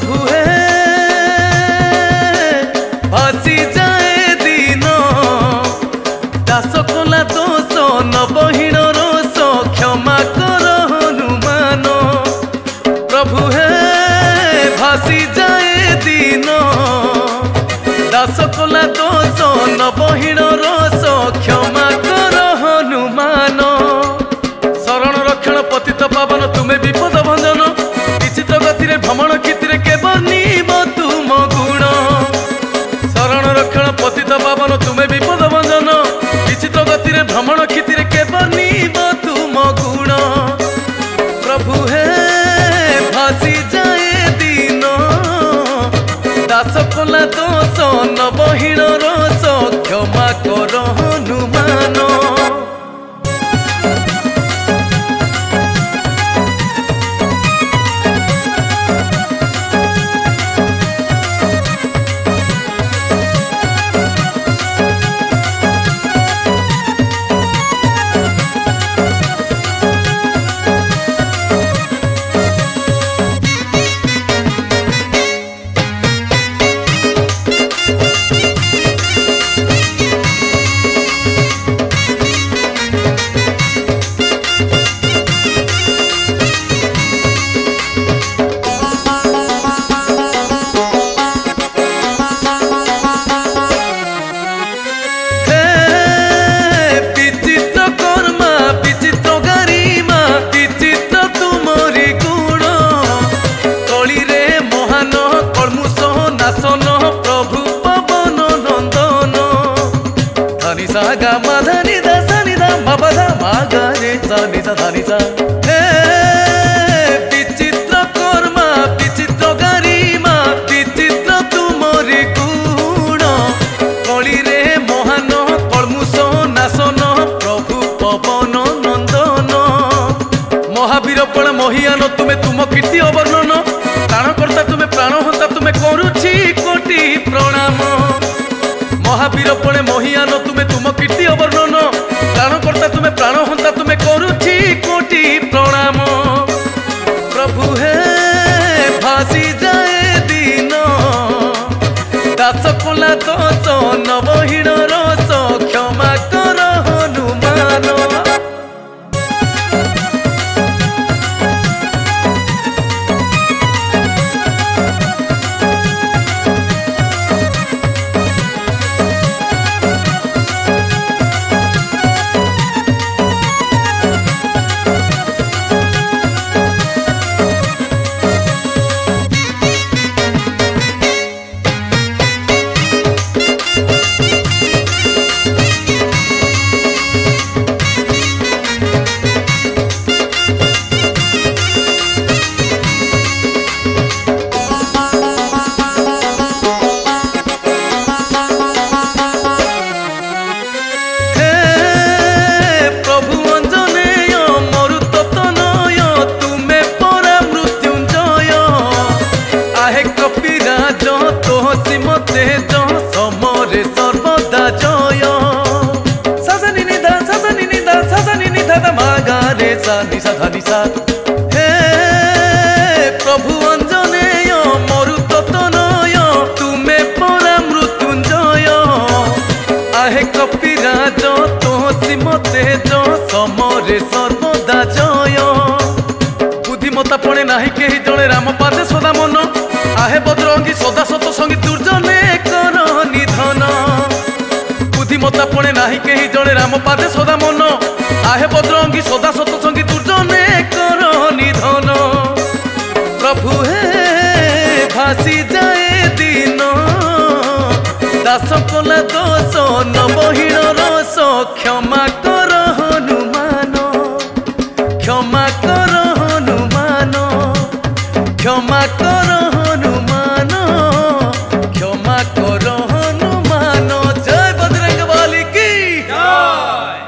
प्रभु हे भासी जाए दिन दास कला दोष नबहीन रोष क्षमा कर हनुमान प्रभु हे भासी जाए दिन दास कला दोष नबहीन रोष क्षमा कर हनुमान शरण रक्षण पतित पावन तुम्हें विपद भंजन विचित्र गति भ्रमण क्षित्र के बनीब तुम गुण शरण रक्षण पतित पावन तुम्हें विपद भंजन विचित्र गति भ्रमण क्षित्र के बनीब तुम गुण प्रभु हे भासी जाए दिन दास कला दोष नबहीन रोष क्षमा कर हनुमान विचित्र कर्मा विचित्र गरिमा विचित्र तुमरी गुण कली रे महान कलमुष नाशन प्रभु पवन नंदन महावीर पण महियान तुम्हें तुम कीर्ति अवर्णन प्राणकर्ता तुम्हें प्राणहंता तुम्हें करुछि कोटि प्रणाम महावीर पण महियान तुम्हें तुम कीर्ति अवर्णन प्राणकर्ता तुम्हें प्राणहंता तुम्हें करुछि कोटि प्रणाम प्रभु हे भासी जाए दिन दास कला दोष नबहीन रोष क्षमा कर हनुमान सर्वदा जय सजनी निधा सजनी निधा मागारे सा निशा धनिशा हे प्रभु अंजनेय मरुततनय तुमे परा मृत्युंजय आहे कपिराज तोहसी मते जो समरे सर्वदा जय बुद्धिमता पड़े नाही केही जणे राम पादे सदा मन आहे बद्रंगी सदा सत संगी दुर्जने कर निधन बुद्धिमता पड़े नाही केही जणे राम पादे सदा मन आहे बद्रंगी सदा सत संगी दुर्जने कर निधन प्रभु हे भासी जाए दिन दास कला दोष नबहीन रोष क्षमा कर हनुमान क्षमा कर हनुमान क्षमा कर हनुमान क्षमा कर हनुमान जय बजरंग बली की जय।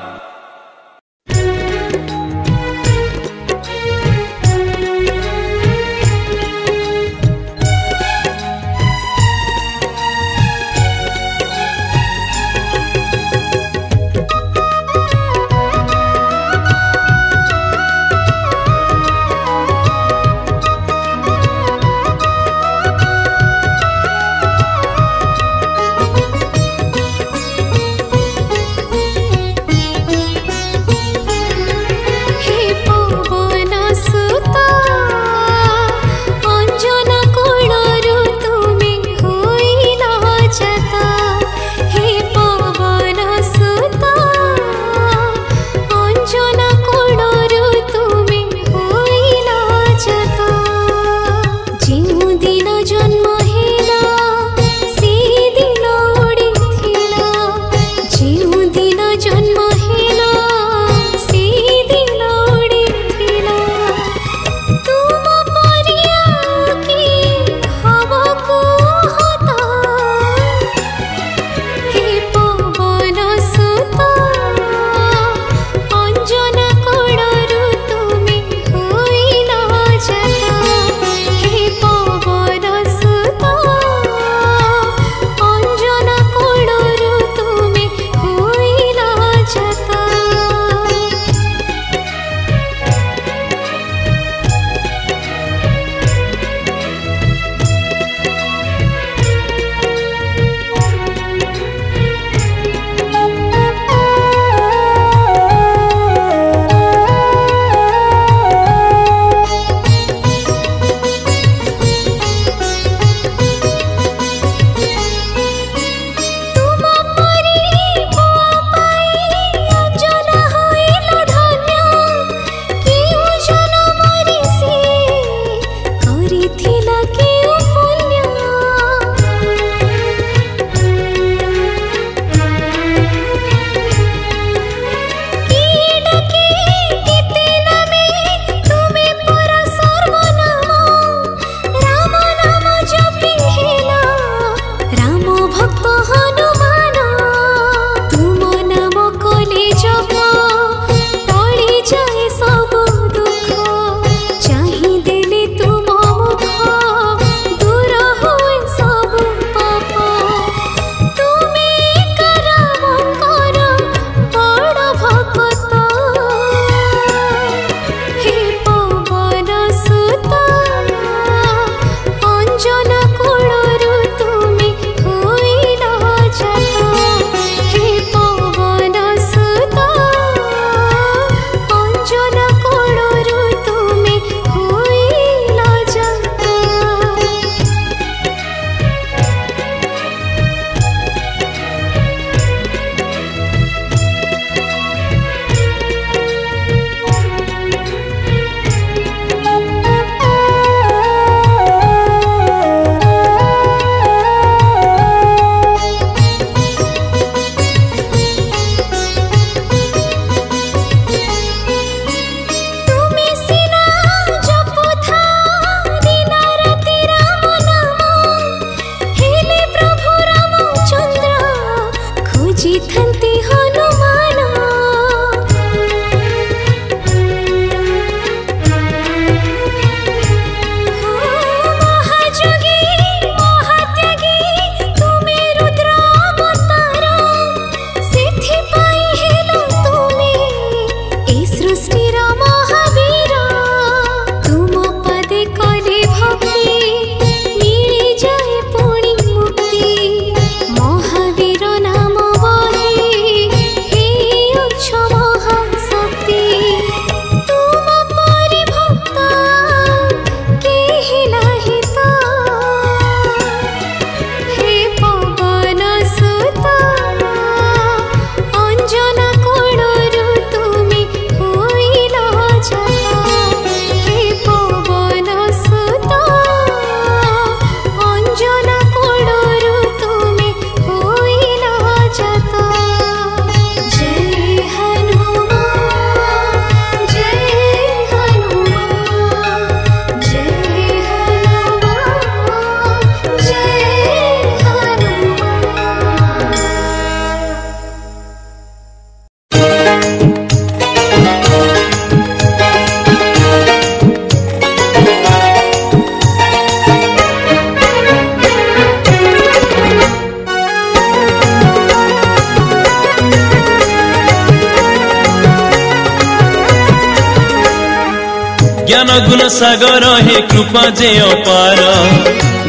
सागर हे कृपा जे अपार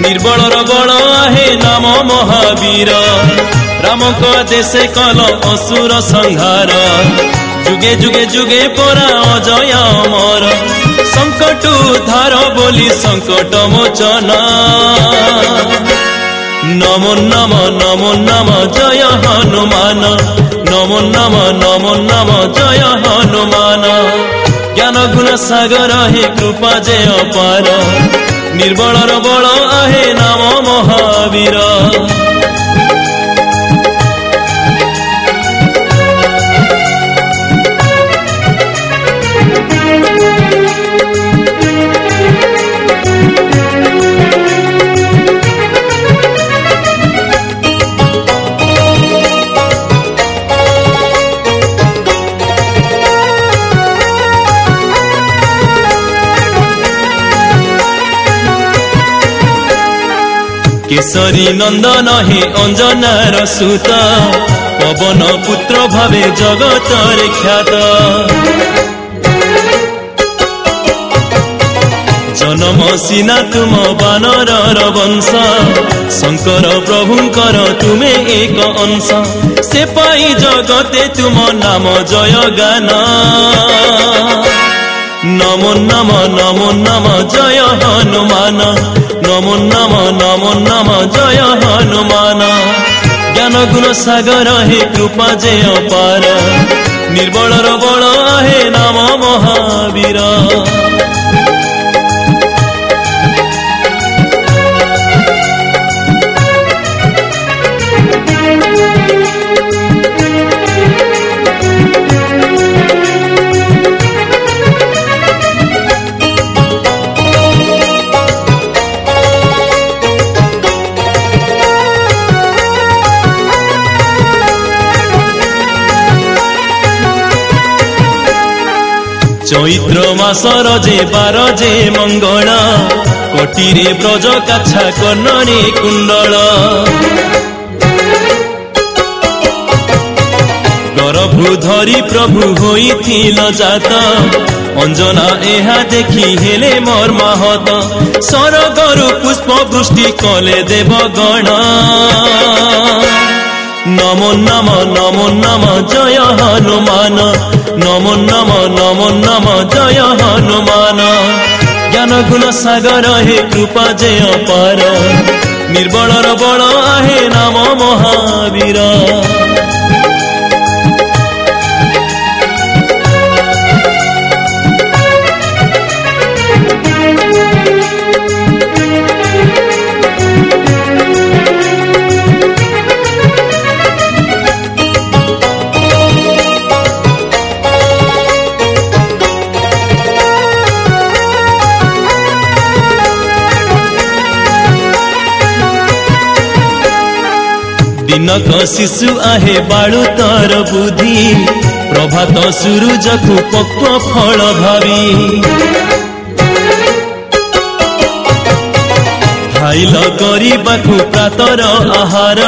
निर्बलर बल आहे नाम महावीर राम को देशे कल असुर संहार जुगे जुगे जुगे परा अजय अमर संकट उद्धार बोली संकट मोचन नमो नमो नमो नमो जय हनुमान नमो नमो नमो नमो जय हनुमान ज्ञान गुण सागर हे कृपा जे अपार निर्बलर बल आहे नाम महावीर केसरी नंदन हे अंजनार सुत पवन पुत्र भावे जगत ख्यात जन्म सीना तुम बानर वंश शंकर प्रभुंकर तुमे एक अंश से पाई जगते तुम नाम जय गान नमो नमो नमो नमो जय हनुमान नमो नमो नमो नमो जय हनुमान ज्ञान गुण सागर हे कृपा जे अपार निर्बलर बल आहे नाम महावीर चैत्र मासर जे 12 जे मंगल कोटिरे ब्रज काछा कर्णरे कुंडल गर्भु धरी प्रभु होइथिल जात अंजना एहा देखी हेले मर्माहत सरगरु पुष्प वृष्टि कले देवगण नमो नमो नमो नमो जय हनुमान नमो नमो नमो नमो जय हनुमान ज्ञान गुण सागर हे कृपा जे अपार निर्बलर बल आहे नाम महावीर दिनक शिशु आहे बाळु तर बुद्धि प्रभात सूरज को पक्व फल भावी खाइल गरीबाकु प्रातर आहार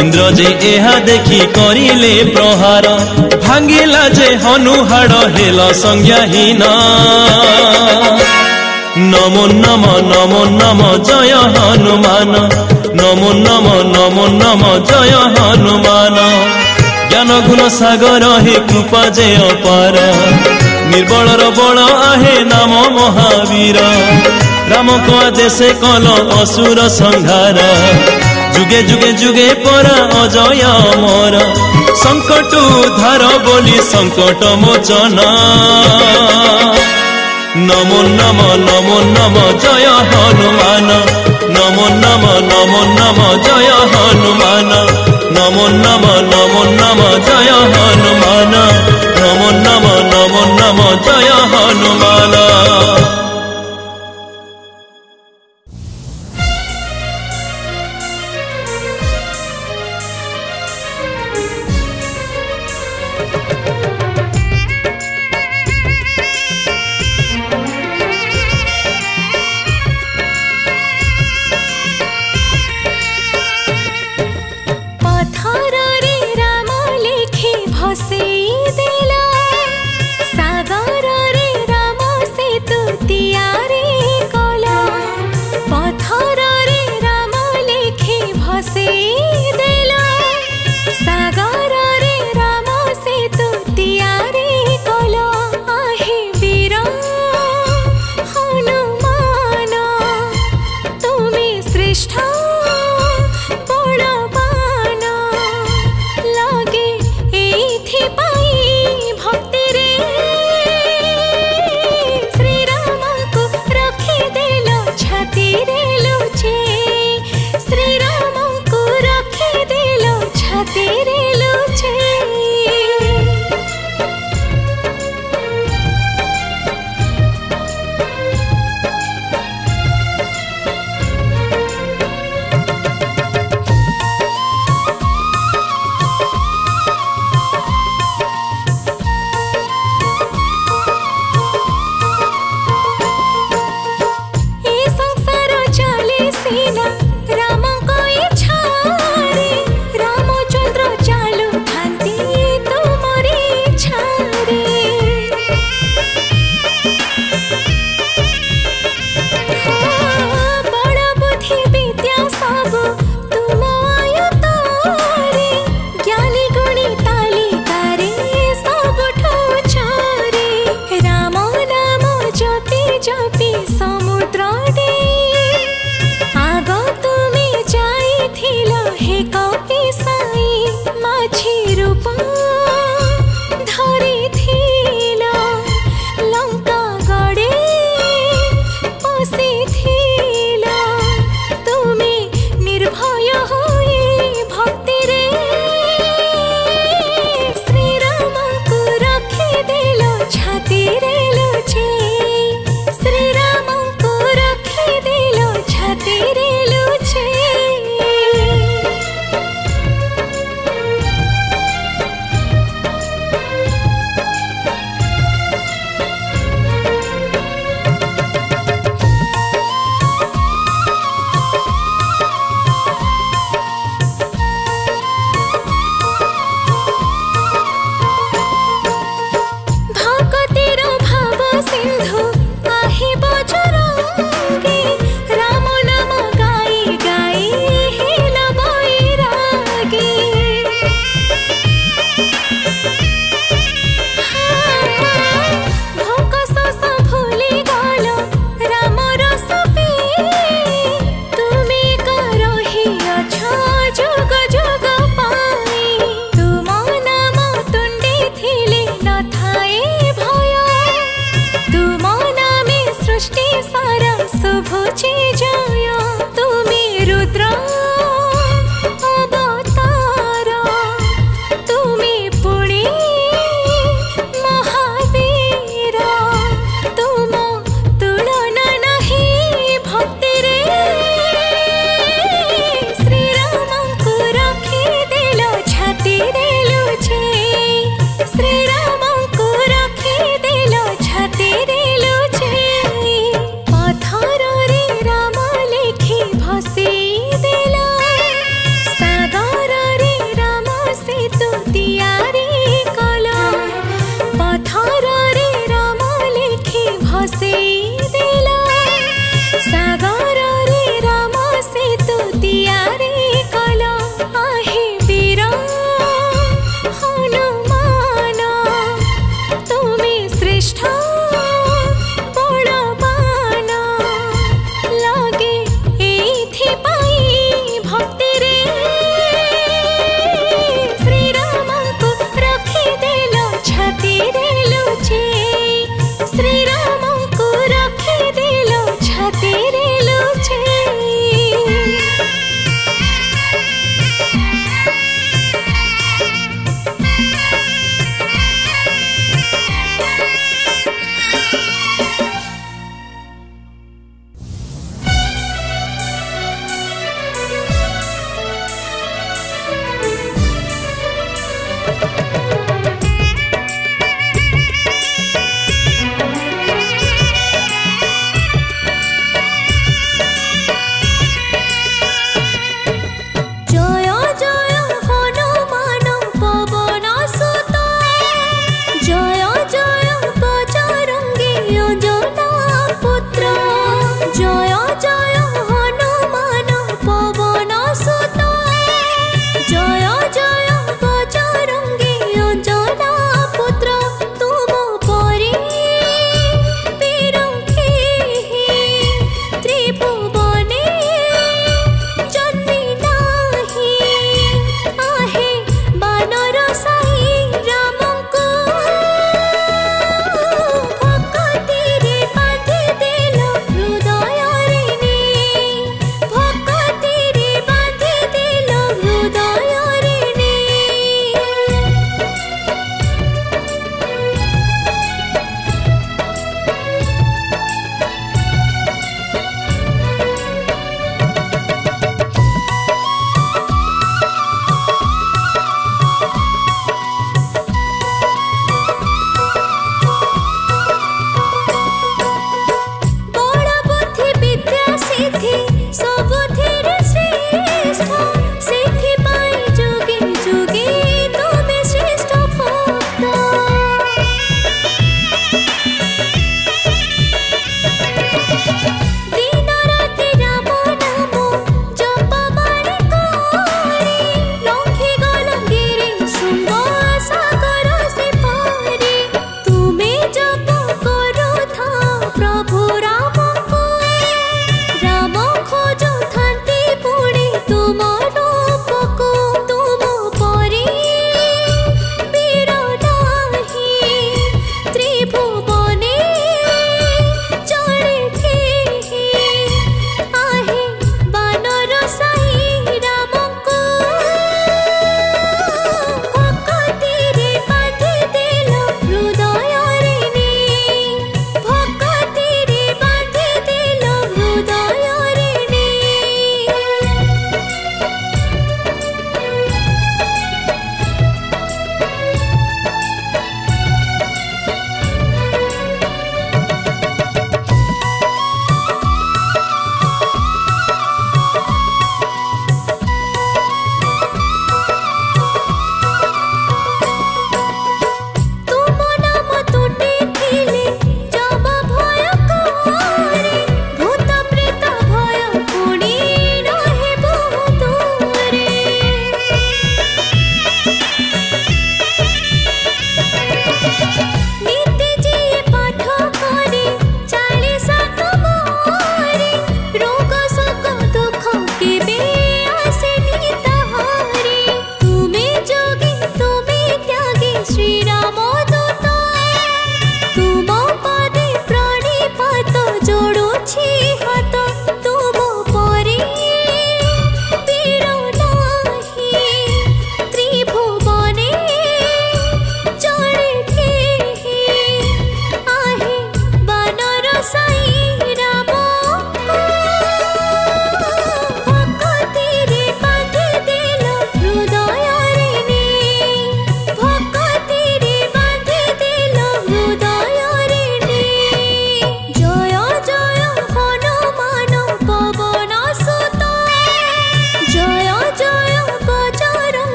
इंद्र जे एहा देखी करिले प्रहार भांगिला जे हनुहाड़ हेल संज्ञाहीन नमो नमो नमो नमो जय हनुमान नमो नमो नमो नमो जय हनुमान ज्ञान गुण सागर हे कृपा जे अपार निर्बलर बल आहे नाम महावीर राम को आदेशे कल असुर संहार जुगे जुगे जुगे परा अजय अमर संकट उद्धार बोली संकट मोचन नमो नमो नमो नमो जय हनुमान नमो नमो नमो नमो जय हनुमान नमो नमो नमो नमो जय हनुमान नमो नमो नमो नमो जय हनुमान भसे देला सागर रे राम सेतु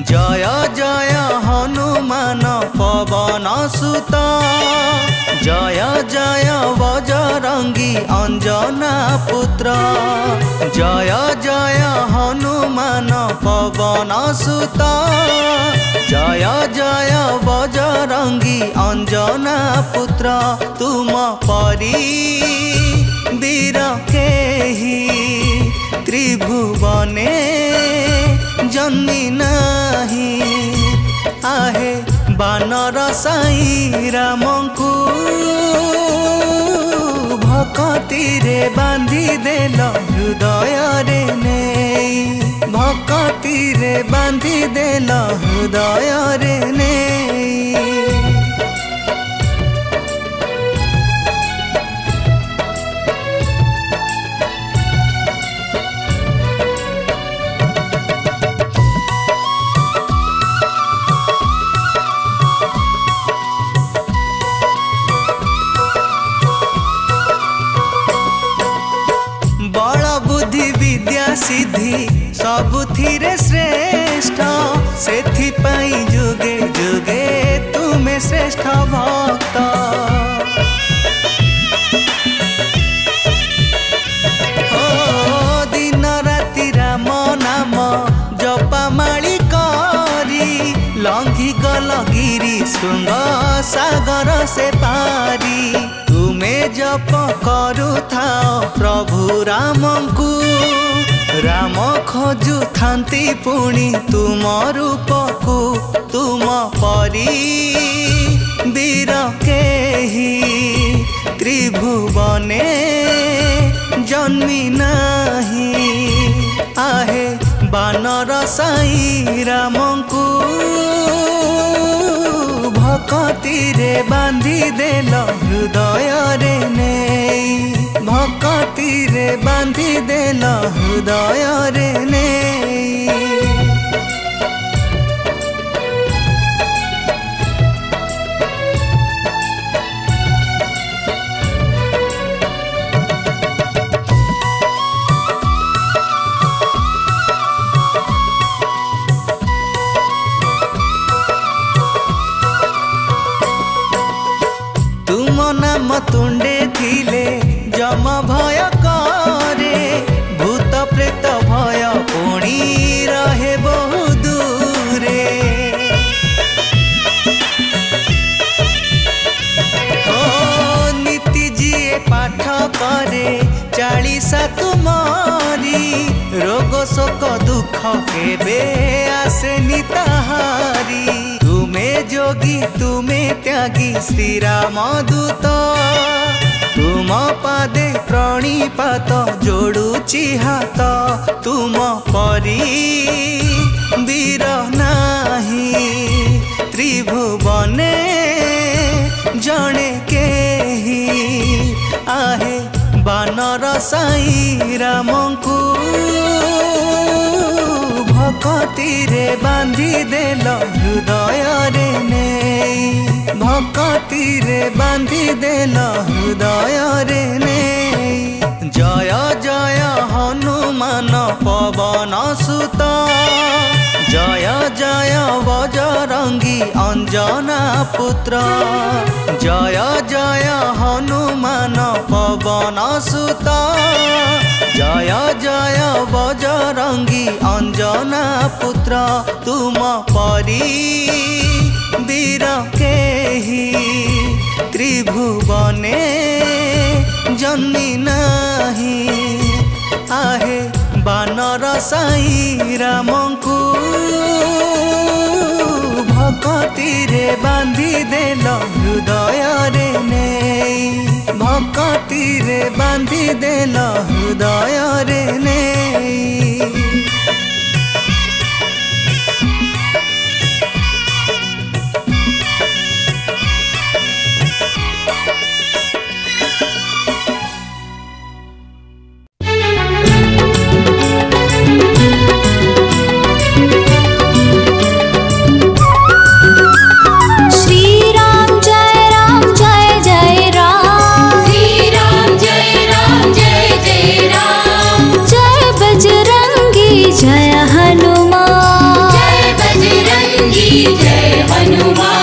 जय जय हनुमान पवन सुत जय जय बजरंगी अंजना पुत्र जय जय हनुमान पवन सुत जय जय बजरंगी अंजना पुत्र तुम परी वीर केही त्रिभुवने जन्मी नाही आहे बानर साई रामंकु भक्ति रे बांधी देल हृदय रे नेई भक्ति रे बांधी देल हृदय रे नेई। सिद्धि सबुथिरे श्रेष्ठ सेथि पाई जुगे जुगे तुमे श्रेष्ठ भक्त हो दिन राति राम नाम जपा माली करी लंघी गल गिरी शृंग सागर से पारी तुमे जप करू थाओ प्रभु रामंकु राम खोजु थांती पुणी तुम रूपकु तुम परी वीर केही त्रिभुवने जन्मी नाही आहे बानर साई रामंकु भक्ति रे बांधी देल हृदय रे नेई भक्ति रे बांधी देल हृदय रे नेई। तुम नाम तुंडे थिले जम भय करे भूत प्रेत भय पुणी रहे बहु दूरे हो नीति जीए पाठ करे 40 तुमारी रोग शोक दुख केबे आसेनी ताहारी तुमे जोगी तुमे त्यागी श्री राम दूत तुम पादे प्रणिपात जोड़ुची हाथ तुम परी वीर नाही त्रिभुवने जणे केही आहे बानर साई रामंकु भक्ति रे बांधी देल हृदय रे नेई भक्ति रे बांधी देल हृदय रे नेई। जय जय हनुमान पवन सुत जय जय बजरंगी अंजना पुत्र जय जय हनुमान पवन सुत जय जय बजरंगी अंजना पुत्र तुम परी वीर केही त्रिभुवने जन्मी नाही आहे बानर साई रामंकु भक्ति रे बांधी देल हृदय रे नेई भक्ति रे बांधी देल हृदय रे नेई। जय जय हनुमान।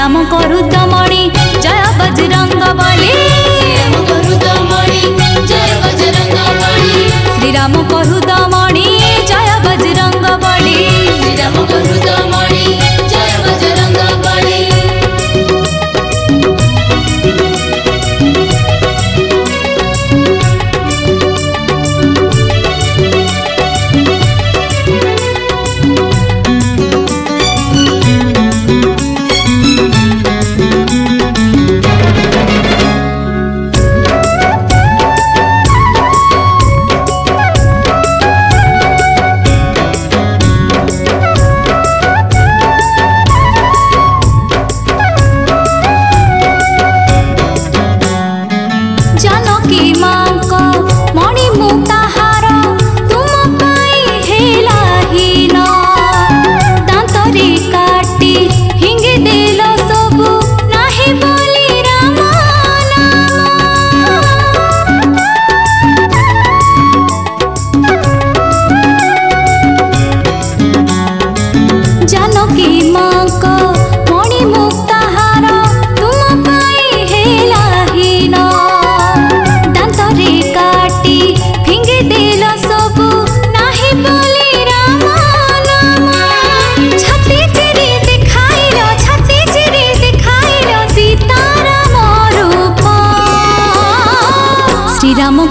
राम करु दमणि जय बजरंग बली। राम करु दमणि जय बजरंग बली। श्री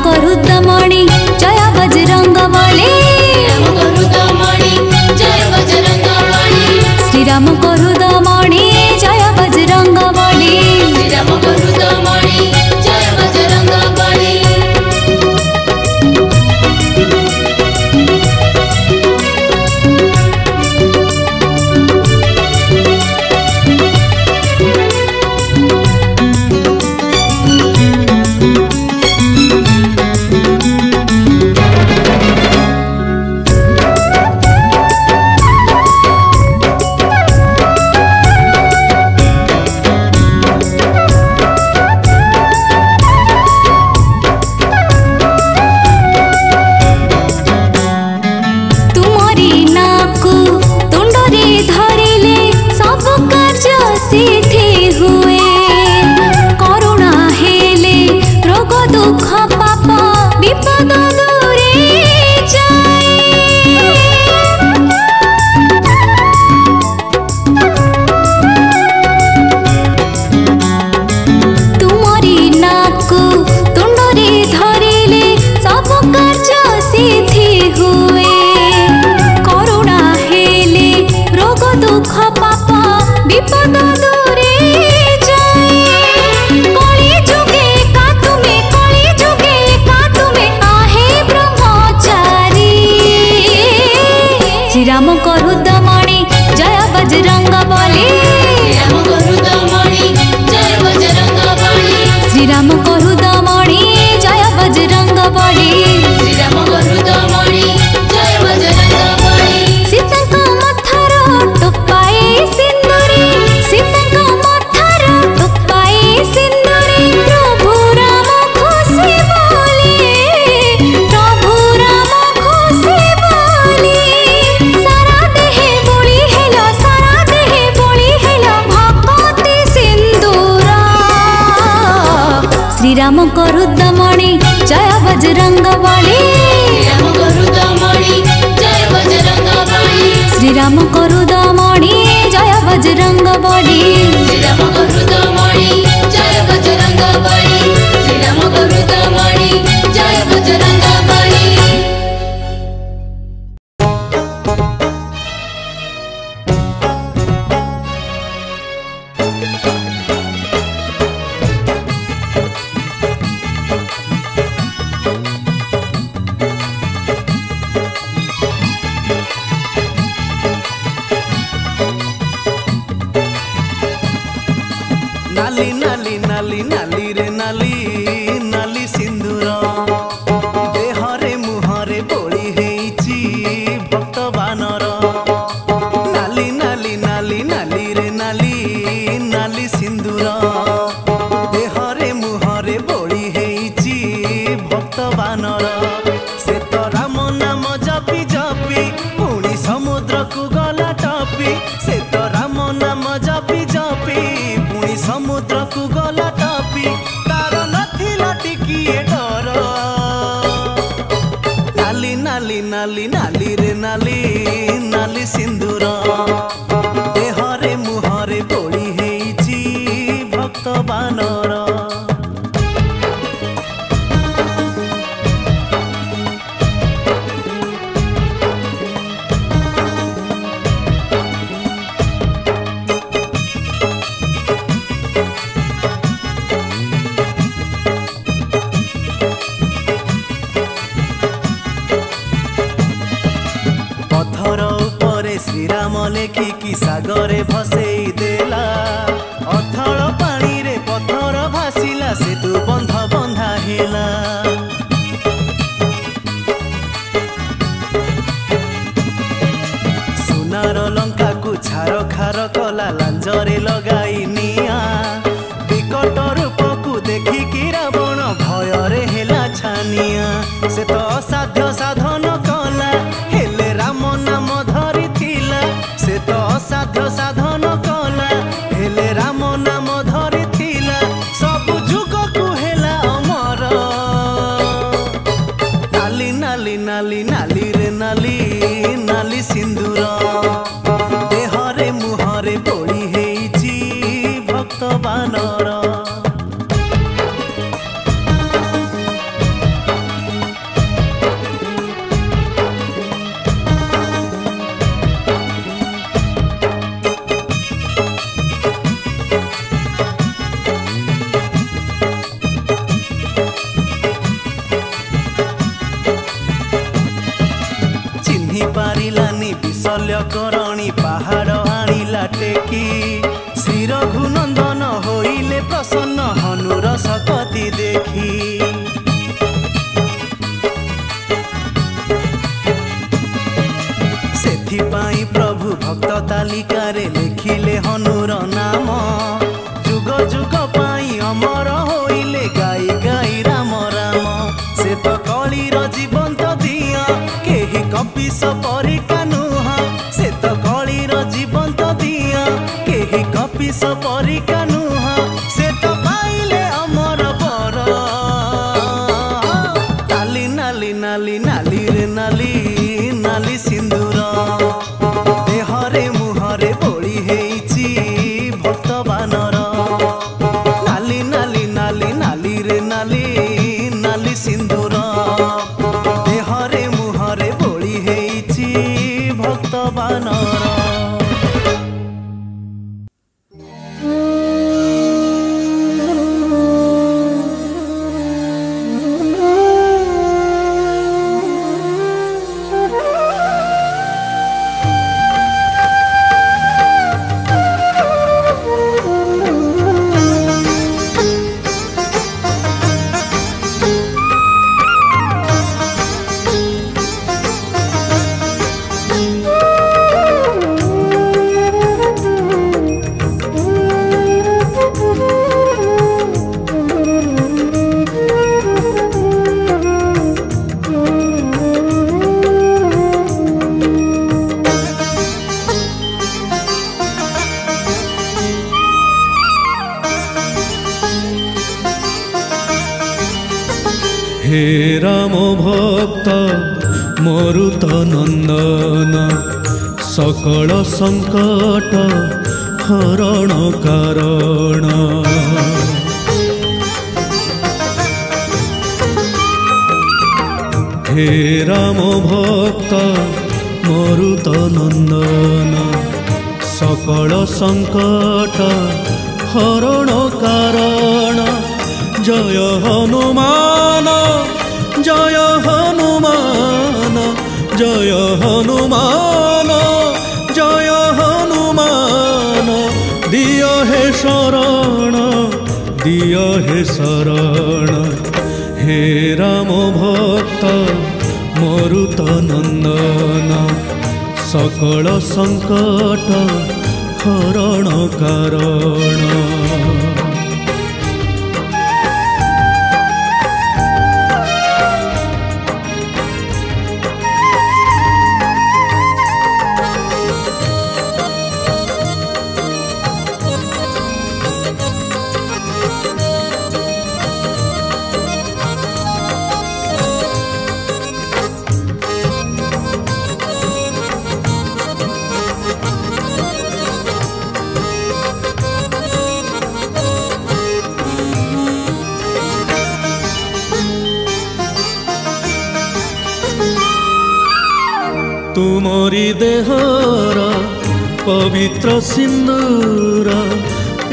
राम करु दमणि जय बजरंग बली। श्री राम करु दमणि जय बजरंग बली। श्री राम करु दमणि जय बजरंग बली। श्रीराम लेखिकी सागरे भसेई देला अथल पानी रे पथर भासिला सेतु बंध बंधा हेला सुनार लंका को छार खार कला लांजरे लगाई निया विकट रूप को देखिकी रावण भयरे हेला छानिया से तो असाध्य साधन कला हेले राम नाम धरी थिला से तो असाध्य साधन कला हेले राम नाम धरी थिला सब जुग को हेला अमर नाली नाली नाली नाली रे नाली नाली सिंदूर देहरे मुहरे बोली हेइची भक्त बानर पारिलानी विशल्य करणी पहाड़ आनिला टेकी श्री रघुनंदन होइले प्रसन्न हनुर सकती देखी सेथिपाई प्रभु भक्त तालिकारे लिखिले हनुर नाम जुग जुग पाई अमर होइले गाई गाई राम राम से तो कलिर जीवंत दिया केही कपिस परिका नुह से तो कलिर जीवंत दिया केही कपिस परिका नुह से तो पाइले अमर बर नाली नाली नाली नाली रे नाली नाली सिंदूर देहरे मुहरे बोली हेइची भक्त बानर नाली नाली नाली नाली रे नाली नाली सिंदूर देहरे मुहरे बोली हेइची भक्त बानर हे राम भक्त मरुत नंदन सकल संकट हरण कारण हे राम भक्त मरुत नंदन सकल संकट हरण कारण जय हनुमान जय हनुमान जय हनुमान जय हनुमान दिय हे शरण दिय हे शरण हे राम भक्त मरुत नंदन सकल संकट हरण कारण तुमरी देहर पवित्र सिंदूर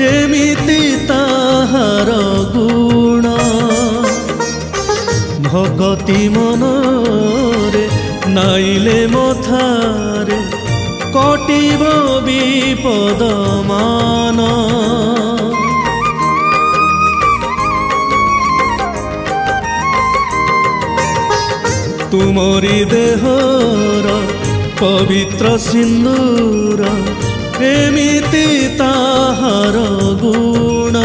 एमिति ताहार गुण भगति मनरे नाइले मथारे कटिब विपद मान तुमरी देहर पवित्र सिंदूर एमिति ताहार गुण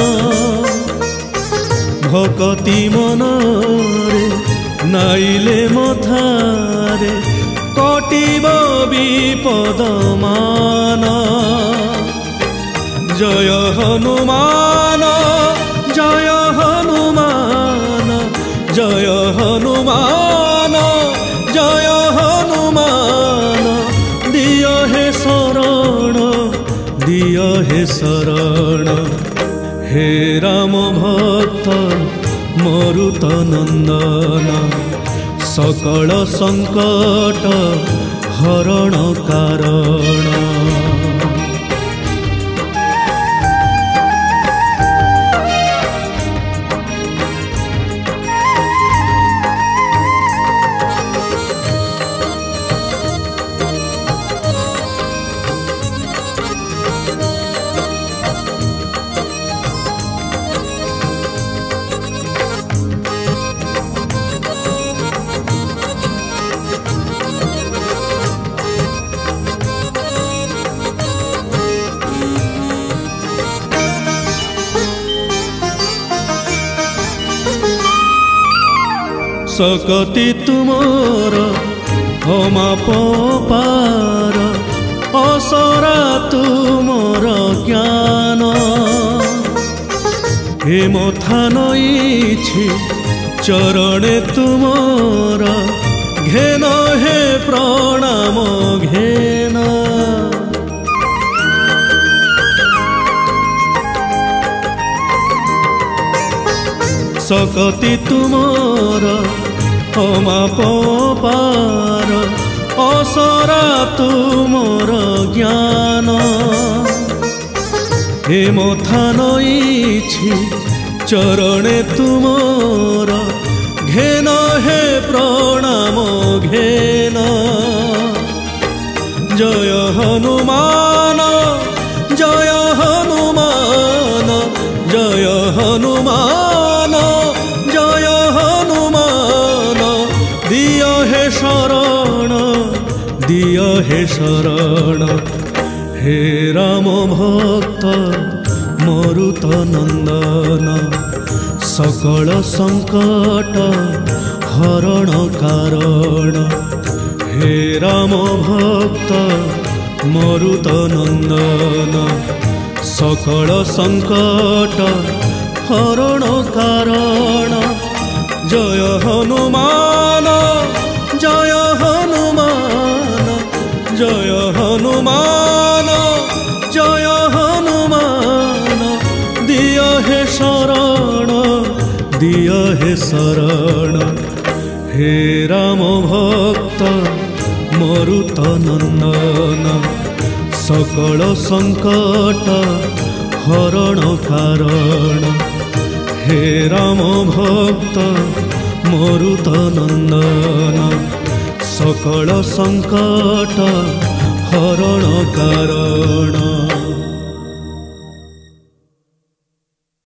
भक्ति मनरे नाइले मथारे कटिब विपद मान जय हनुमान जय हनुमान जय हनुमान जय हनुमान दिय हे शरण दिय हे शरण हे राम भक्त मरुत नंदन सकल संकट हरण कारण सकति तुमर अमाप पार असरा तुमर ज्ञान हे मथा नईछि चरणे तुमर घेन हे प्रणाम घेन सकति तुमर अमाप पार असरा तुमर ज्ञान हे मथा नईछि चरणे तुमर घेन हे प्रणाम घेन जय हनुमान जय हनुमान जय हनुमान जय हनुमान दिय हे शरण दिय हे शरण हे राम भक्त मरुत नंदन सकल संकट हरण कारण हे राम भक्त मरुत नंदन सकल संकट हरण कारण जय हनुमान जय हनुमान जय हनुमान जय हनुमान दिय हे शरण दिय हे शरण हे राम भक्त मरुत नंदन सकल संकट हरण कारण हे राम भक्त मरुत नंदन सकल संकट हरण कारण।